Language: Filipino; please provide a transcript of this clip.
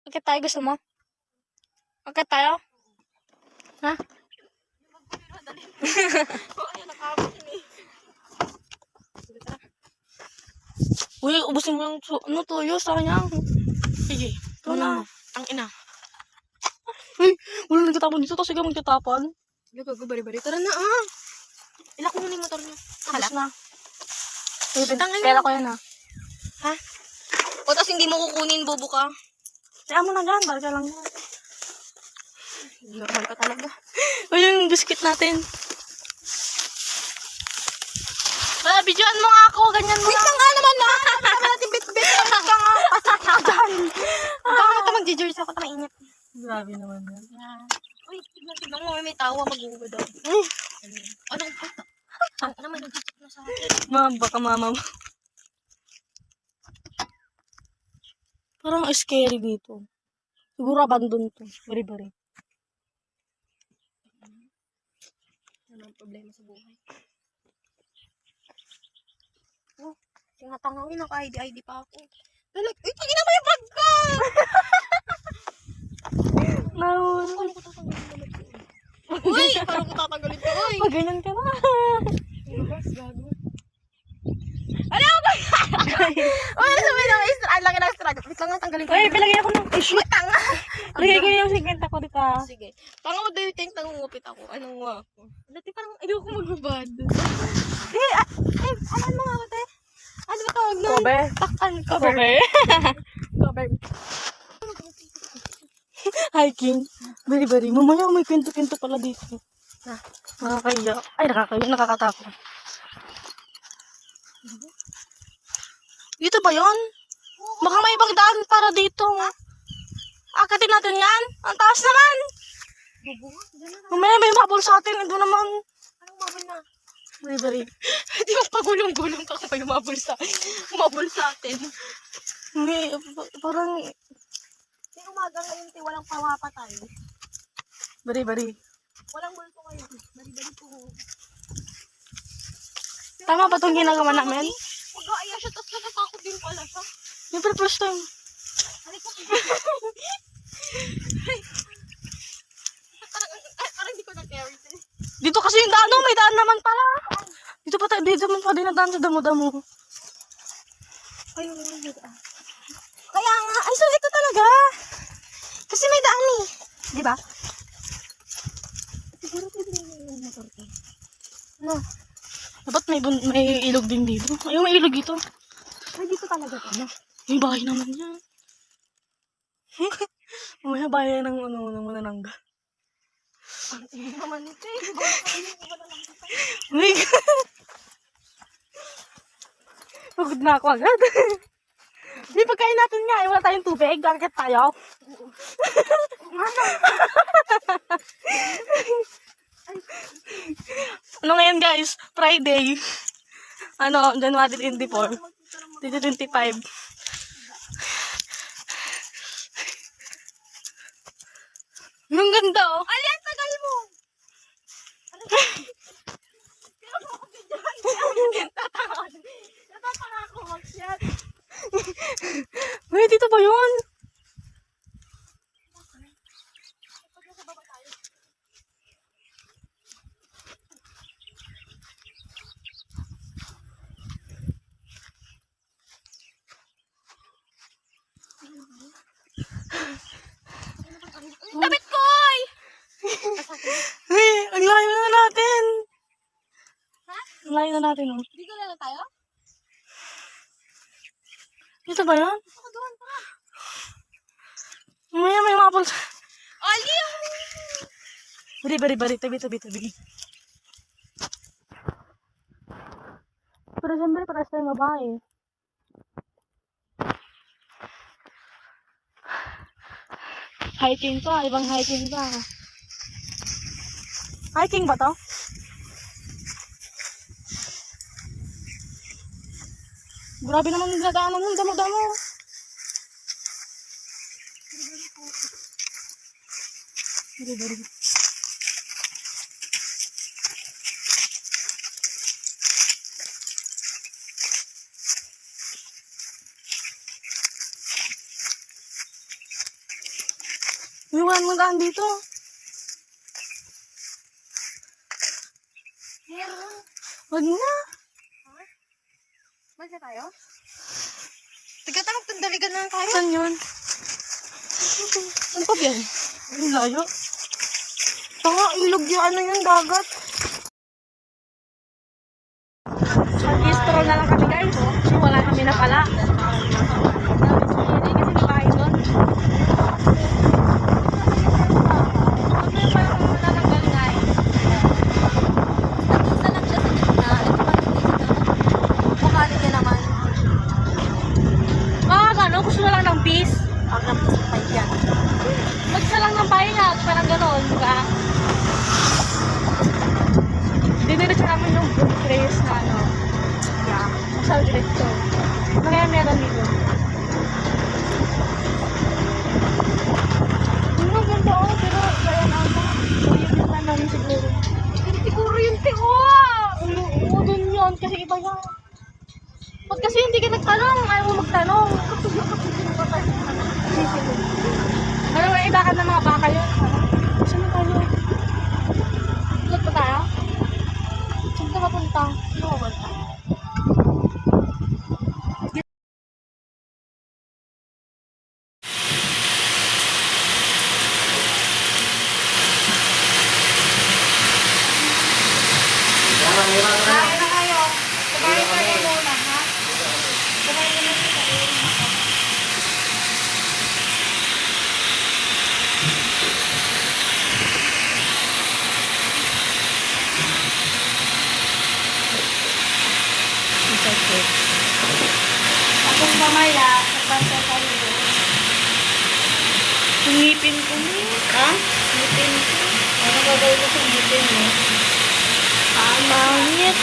Akit tayo, gusto mo? Akit tayo? Ha? Uy, ubusin mo yung tuyo sa kanya. Sige, ito na. Ang ina. Uy, wala nagtatapon dito. Tapos sige magtatapon. Sige, bari-bari. Tara na, ah. Ilak mo na yung motor niyo. Tapos na. Pera ko yan, ha. Ha? O, tapos hindi mo kukunin, bobo ka. Kaya mo na dyan. Barga lang yan. Normal ka talaga. Uy, yung biscuit natin. Wala, videoan mo nga ako. Ganyan mo Wait lang. lang nga naman na. Kama natin bit-bit. Wait ka nga. Pasaka ka dyan. Huwag ka nga mag-jersey ako. Mainit. Grabe naman yan. Uy, tignan mo. May tawa. Mag-uwa daw. Anong pata? Ang naman nag-jersey na sa akin. Ma'am, baka mama mo. Parang scary dito. Siguro abandon to. Bari-bari. Ano ang problema sa buhay? Oh, tingatangawin ako. ID pa ako. Lalag, uy, pagin naman yung bag ko! Nahuli. Paano ko tatanggalin naman ko? Uy, paano ko tatanggalin ko? Uy! Pag ganyan ka na. Labas, gago. Ano ba? Uy, sabi na, ang laki ng extra. Wait lang nga, tanggalin ko. Uy, pilagay ako ng... Uy, tanga! Pilagay ko yung 50 ko dito. Sige. Tanga mo daw yung tingin, tangungupit ako. Anong nga ako? Dati parang, ayoko magbabad. Alam mo nga ako, te. Ano ba tawag nun? Cover. Takpan, cover. Cover. Hiking. Bari-bari. Mamaya may pinto-pinto pala dito. Na. Nakakaya. Ay, nakakatakot. Dito ba yun? Baka may pagdaan para dito. Akatin natin yan. Ang taas naman. Mamaya may mabul sa atin. Ito naman. Anong mabul na? Bari-bari. Di ba pagulong-gulong ka kung may mabul sa atin? Hindi. Parang... Di umaga ngayon, te, walang pamapatay. Bari-bari. Walang multo ngayon. Bari-bari po. Tama ba itong ginagawa namin? Mag-aaya siya, tapos natatakot din pala siya. Siyempre first time. Ano ko? Parang hindi ko na-carry. Dito kasi yung daan, may daan naman pala. Dito naman pa dinadaan sa damo-damo. Ay, kaya nga, ay, so ito talaga. Kasi may daan eh. Di ba? Siguro pwede yung motor ko. No. Dapat may ilog din dito. Ayun, may ilog dito. Ay, dito talaga to. No? May bahay naman yan. May bahay ng mananangga. Ang ina naman ito eh. Oh my God. Pagod na ako agad. Di pagkain natin nga, wala tayong tubig. Gagkat tayo. Ano ngayon guys? Friday. January 24. 2025. Ang ganda oh. Alian, tagal mo! Natataka ako mag-shot. Uy, dito ba yun? Damit ko, oy! Uy, ang layo na natin. Ha? Ang layo na natin oh. Dito na tayo? Dito ba yun? Ako doon, tara. May mapol. Aliw! Bari. Tabi. Pero siyempre, paras tayong babae. Hiking pa. Ibang hiking pa. Hiking ba to? Grabe naman yung dinadaanan nun. Damo-damo. Dari. Iwan mo daan dito. Meron. Wag na. Balik na tayo? Tigatanong tandaligan na lang tayo. Saan yun? Ano pa yan? Ang layo. Tanga, ilog yung ano yun, dagat. Mag-stroll na lang kami guys. Kasi wala kami na pala. Hindi kasi may bahay doon. Ano yung parang wala ng galingay? Isa lang siya sa gitna. Mukhalin niya naman. Gano'n? Gusto na lang ng peace. Ang napis pa yan. Magsa lang ng pahinga. Parang gano'n. Diba? Diniretso namin yung good place na ano. Yeah. Masal diretso. Ano kaya meron dito? Ang ganda oh. Pero kaya na ako. Yung plan namin siguro. Siguro yung Oo, dun yun. Kasi iba yan. Pag kasi hindi ka nagtanong, ayaw mo magtanong. Ano ba, iba ka ng mga baka yun? Saan na tayo? Ikot pa tayo? Saan ka mapunta? Saan ka mapunta? Kain na kayo. Kumain kayo muna, ha? Kumain ka na kayo. Tapos mamaya, nagbantay tayo doon. Ngipin ko mo. Ha? Ngipin ko. Ano gagawin ko sa ngipin mo? Mangit.